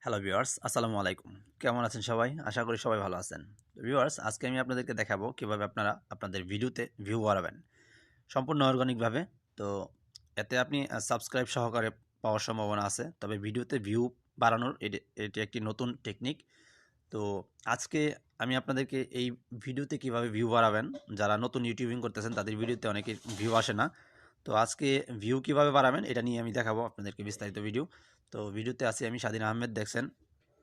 Hello viewers, আসসালামু আলাইকুম। কেমন আছেন সবাই? আশা করি সবাই ভালো আছেন। তো ভিউয়ার্স, আজকে আমি আপনাদেরকে দেখাবো কিভাবে আপনারা আপনাদের ভিডিওতে ভিউ বাড়াবেন সম্পূর্ণ অর্গানিকভাবে। তো এতে আপনি সাবস্ক্রাইব সহকারে পাওয়ার সম্ভাবনা আছে। তবে ভিডিওতে ভিউ বাড়ানোর এটি একটি নতুন টেকনিক। তো আজকে আমি আপনাদেরকে এই ভিডিওতে কিভাবে ভিউ বাড়াবেন, যারা নতুন ইউটিউবিং করতেছেন তাদের ভিডিওতে অনেকের ভিউ আসে না। তো আজকে ভিউ কিভাবে বাড়াবেন এটা নিয়ে আমি দেখাবো আপনাদেরকে বিস্তারিত ভিডিও। তো ভিডিওতে আছি আমি স্বাধীন আহমেদ, দেখছেন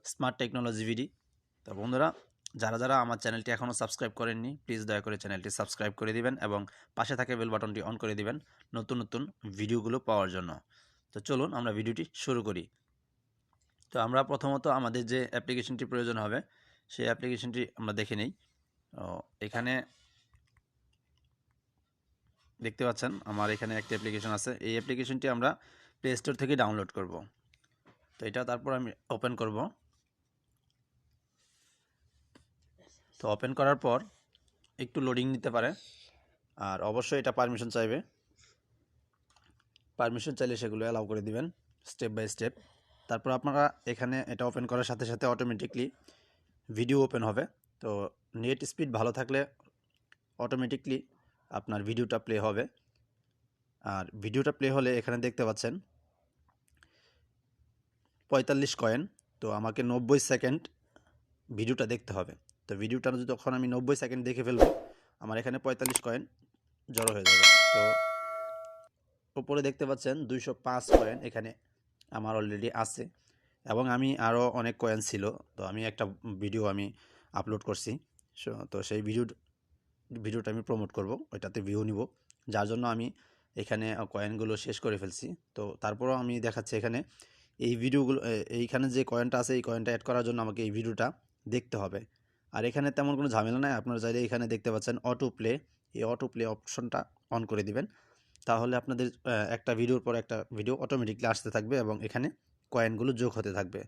স্মার্ট টেকনোলজি ভিডি। তো বন্ধুরা, যারা আমার চ্যানেলটি এখনও সাবস্ক্রাইব করেননি, প্লিজ দয়া করে চ্যানেলটি সাবস্ক্রাইব করে দিবেন এবং পাশে থাকা বেল বাটনটি অন করে দিবেন নতুন নতুন ভিডিওগুলো পাওয়ার জন্য। তো চলুন আমরা ভিডিওটি শুরু করি। তো আমরা প্রথমত আমাদের যে অ্যাপ্লিকেশনটি প্রয়োজন হবে সেই অ্যাপ্লিকেশনটি আমরা দেখে নিই। এখানে দেখতে পাচ্ছেন আমার এখানে একটি অ্যাপ্লিকেশন আছে। এই অ্যাপ্লিকেশনটি আমরা প্লে স্টোর থেকে ডাউনলোড করব। তো এটা তারপর আমি ওপেন করব। তো ওপেন করার পর একটু লোডিং নিতে পারে, আর অবশ্যই এটা পারমিশন চাইবে। পারমিশন চাইলে সেগুলো অ্যালাউ করে দিবেন স্টেপ বাই স্টেপ। তারপর আপনারা এখানে এটা ওপেন করার সাথে সাথে অটোমেটিকলি ভিডিও ওপেন হবে। তো নেট স্পিড ভালো থাকলে অটোমেটিকলি আপনার ভিডিওটা প্লে হবে। আর ভিডিওটা প্লে হলে এখানে দেখতে পাচ্ছেন 45 কয়েন। তো আমাকে 90 সেকেন্ড ভিডিওটা দেখতে হবে। তো ভিডিওটা যখন আমি 90 সেকেন্ড দেখে ফেলবো, আমার এখানে 45 কয়েন জড়ো হয়ে যাবে। তো উপরে দেখতে পাচ্ছেন 205 কয়েন এখানে আমার অলরেডি আছে, এবং আমি আরও অনেক কয়েন ছিল। তো আমি একটা ভিডিও আমি আপলোড করছি। তো সেই ভিডিওটা আমি প্রমোট করব, ওইটাতে ভিউ নিব, যার জন্য আমি এখানে কয়েনগুলো শেষ করে ফেলছি। তো তারপরও আমি দেখাচ্ছি এখানে এই ভিডিওগুলো, এইখানে যে কয়েনটা আছে এই কয়েনটা অ্যাড করার জন্য আমাকে এই ভিডিওটা দেখতে হবে। আর এখানে তেমন কোনো ঝামেলা নাই। আপনারা চাইলে এখানে দেখতে পাচ্ছেন অটো প্লে, এই অটো প্লে অপশনটা অন করে দিবেন। তাহলে আপনাদের একটা ভিডিওর পর একটা ভিডিও অটোমেটিকলি আসতে থাকবে এবং এখানে কয়েনগুলো যোগ হতে থাকবে।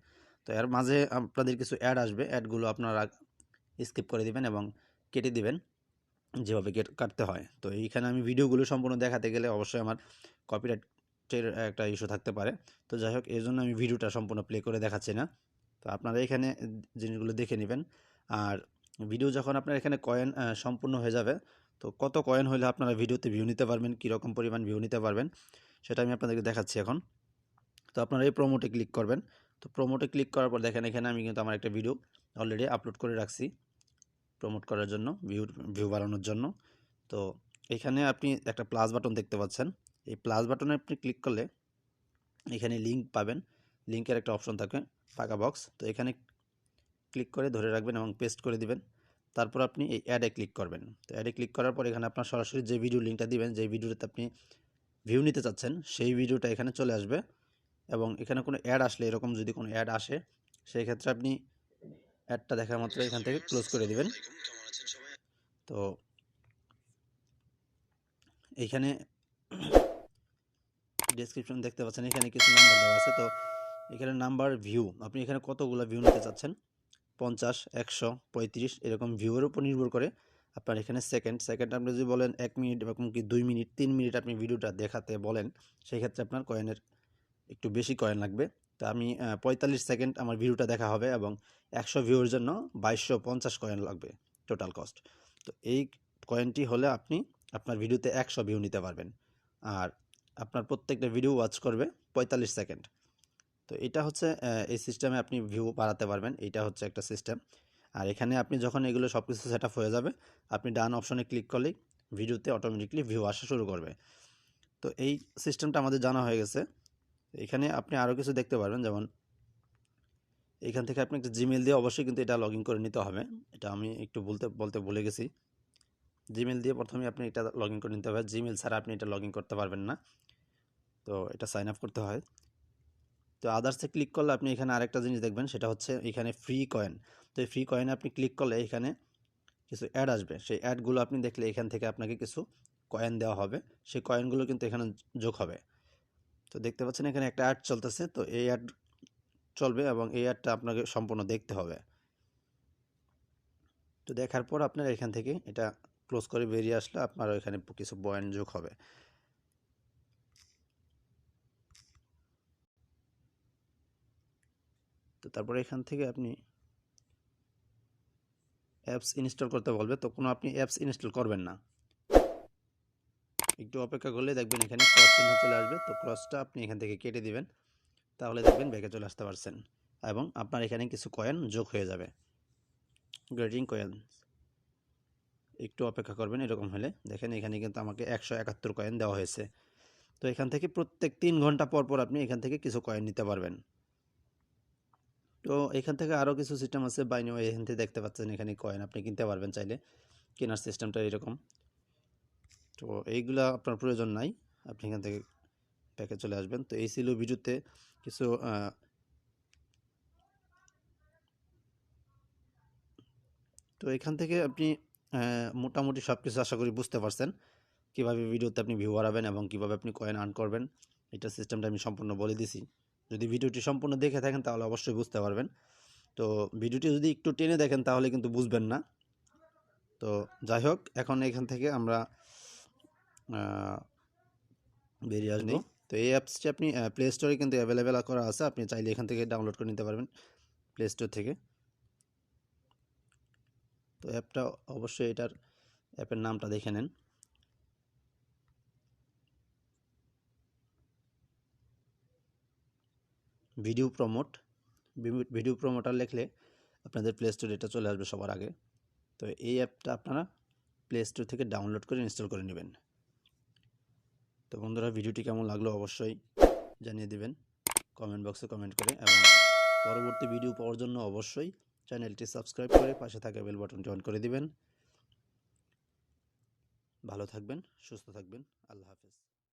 তো এর মাঝে আপনাদের কিছু অ্যাড আসবে, অ্যাডগুলো আপনারা স্কিপ করে দিবেন এবং কেটে দিবেন যেভাবে কাটতে হয়। তো এইখানে আমি ভিডিওগুলো সম্পূর্ণ দেখাতে গেলে অবশ্যই আমার কপিরাইটের একটা ইস্যু থাকতে পারে। তো যাই হোক, এর জন্য আমি ভিডিওটা সম্পূর্ণ প্লে করে দেখাচ্ছি না। তো আপনারা এখানে জিনিসগুলো দেখে নেবেন। আর ভিডিও যখন আপনার এখানে কয়েন সম্পূর্ণ হয়ে যাবে, তো কত কয়েন হলে আপনারা ভিডিওতে ভিউ নিতে পারবেন, কীরকম পরিমাণ ভিউ নিতে পারবেন সেটা আমি আপনাদেরকে দেখাচ্ছি এখন। তো আপনারা এই প্রোমোটে ক্লিক করবেন। তো প্রোমোটে ক্লিক করার পর দেখেন এখানে আমি কিন্তু আমার একটা ভিডিও অলরেডি আপলোড করে রাখছি প্রমোট করার জন্য, ভিউ বাড়ানোর জন্য। তো এখানে আপনি একটা প্লাস বাটন দেখতে পাচ্ছেন। এই প্লাস বাটনে আপনি ক্লিক করলে এখানে লিঙ্ক পাবেন। লিঙ্কের একটা অপশন থাকে, ফাঁকা বক্স। তো এখানে ক্লিক করে ধরে রাখবেন এবং পেস্ট করে দিবেন। তারপর আপনি এই অ্যাডে ক্লিক করবেন। তো অ্যাডে ক্লিক করার পর এখানে আপনার সরাসরি যে ভিডিও লিঙ্কটা দিবেন, যে ভিডিওতে আপনি ভিউ নিতে চাচ্ছেন সেই ভিডিওটা এখানে চলে আসবে। এবং এখানে কোনো অ্যাড আসলে, এরকম যদি কোনো অ্যাড আসে, সেই ক্ষেত্রে আপনি অ্যাডটা দেখা মাত্র এখান থেকে ক্লোজ করে দিবেন। তো এইখানে ডেসক্রিপশন দেখতে পাচ্ছেন, এখানে কিছু নাম্বার দেওয়া আছে। তো এখানে নাম্বার, ভিউ, আপনি এখানে কতগুলো ভিউ নিতে চাচ্ছেন, 50, 100, 35 এরকম ভিউয়ের উপর নির্ভর করে আপনার এখানে সেকেন্ড আপনি যদি বলেন 1 মিনিট এরকম কি 2 মিনিট 3 মিনিট আপনি ভিডিওটা দেখাতে বলেন, সেই ক্ষেত্রে আপনার কয়েনের একটু বেশি কয়েন লাগবে। তো আমি 45 সেকেন্ড আমার ভিডিওটা দেখা হবে এবং 100 ভিউয়ের জন্য 2250 কয়েন লাগবে টোটাল কস্ট। তো এই কয়েনটি হলে আপনি আপনার ভিডিওতে 100 ভিউ নিতে পারবেন। আর আপনার প্রত্যেকটা ভিডিও ওয়াচ করবে 45 সেকেন্ড। তো এটা হচ্ছে এই সিস্টেমে আপনি ভিউ বাড়াতে পারবেন। এইটা হচ্ছে একটা সিস্টেম। আর এখানে আপনি যখন এগুলো সব কিছু সেট আপ হয়ে যাবে, আপনি ডান অপশনে ক্লিক করলেই ভিডিওতে অটোমেটিকলি ভিউ আসা শুরু করবে। তো এই সিস্টেমটা আমাদের জানা হয়ে গেছে। এখানে আপনি আরও কিছু দেখতে পারবেন, যেমন এখান থেকে আপনি একটা জিমেল দিয়ে অবশ্যই কিন্তু এটা লগ ইন করে নিতে হবে। এটা আমি একটু বলতে ভুলে গেছি। জিমেল দিয়ে প্রথমে আপনি এটা লগ ইন করে নিতে হবে। জিমেল ছাড়া আপনি এটা লগ ইন করতে পারবেন না। তো এটা সাইন আপ করতে হয়। তো আদার্সে ক্লিক করলে আপনি এখানে আরেকটা জিনিস দেখবেন, সেটা হচ্ছে এখানে ফ্রি কয়েন। তো এই ফ্রি কয়েনে আপনি ক্লিক করলে এখানে কিছু অ্যাড আসবে। সেই অ্যাডগুলো আপনি দেখলে এখান থেকে আপনাকে কিছু কয়েন দেওয়া হবে। সেই কয়েনগুলো কিন্তু এখানে যোগ হবে। তো দেখতে পাচ্ছেন এখানে একটা অ্যাড চলতেছে। তো এই অ্যাড চলবে এবং এই অ্যাডটা আপনাকে সম্পূর্ণ দেখতে হবে। তো দেখার পর আপনার এখান থেকে এটা ক্লোজ করে বেরিয়ে আসলে আপনার এখানে কিছু পয়েন্ট যোগ হবে। তো তারপরে এখান থেকে আপনি অ্যাপস ইনস্টল করতে বলবে, তো কোনো আপনি অ্যাপস ইনস্টল করবেন না, একটু অপেক্ষা করলে দেখবেন এখানে ক্রস চিহ্ন চলে আসবে। তো ক্রসটা আপনি এখান থেকে কেটে দিবেন, তাহলে দেখবেন ব্যাকে চলে আসতে পারছেন এবং আপনার এখানে কিছু কয়েন যোগ হয়ে যাবে, গ্রেটিং কয়েন। একটু অপেক্ষা করবেন, এরকম হলে দেখেন এখানে কিন্তু আমাকে 171 কয়েন দেওয়া হয়েছে। তো এখান থেকে প্রত্যেক 3 ঘন্টা পর পর আপনি এখান থেকে কিছু কয়েন নিতে পারবেন। তো এখান থেকে আরও কিছু সিস্টেম আছে, বাইনিও এখান থেকে দেখতে পাচ্ছেন এখানে কয়েন আপনি কিনতে পারবেন চাইলে, কেনার সিস্টেমটা এরকম। তো এইগুলা আপনার প্রয়োজন নাই, আপনি এখান থেকে প্যাকে চলে আসবেন। তো এই ছিল ভিডিওতে কিছু তো এখান থেকে আপনি মোটামুটি সব কিছু আশা করি বুঝতে পারছেন, কীভাবে ভিডিওতে আপনি ভিউ বাড়াবেন এবং কীভাবে আপনি কয়েন আর্ন করবেন। এটা সিস্টেমটা আমি সম্পূর্ণ বলে দিছি। যদি ভিডিওটি সম্পূর্ণ দেখে থাকেন তাহলে অবশ্যই বুঝতে পারবেন। তো ভিডিওটি যদি একটু টেনে দেখেন তাহলে কিন্তু বুঝবেন না। তো যাই হোক, এখন এখান থেকে আমরা বেরিয়ে আসবো। তো এই অ্যাপসটি আপনি প্লে স্টোরে কিন্তু অ্যাভেলেবেল করা আছে, আপনি চাইলে এখান থেকে ডাউনলোড করে নিতে পারবেন প্লে স্টোর থেকে। তো অ্যাপটা অবশ্যই এটার অ্যাপের নামটা দেখে নেন। ভিডিও প্রমোটার লিখলে আপনাদের প্লে স্টোরে এটা চলে আসবে সবার আগে। তো এই অ্যাপটা আপনারা প্লে স্টোর থেকে ডাউনলোড করে ইনস্টল করে নেবেন। তো বন্ধুরা, ভিডিওটি কেমন লাগলো অবশ্যই জানিয়ে দিবেন কমেন্ট বক্সে কমেন্ট করে, এবং পরবর্তী ভিডিও পাওয়ার জন্য অবশ্যই চ্যানেলটি সাবস্ক্রাইব করে পাশে থাকা বেল বাটনটি অন করে দিবেন। ভালো থাকবেন, সুস্থ থাকবেন, আল্লাহ হাফেজ।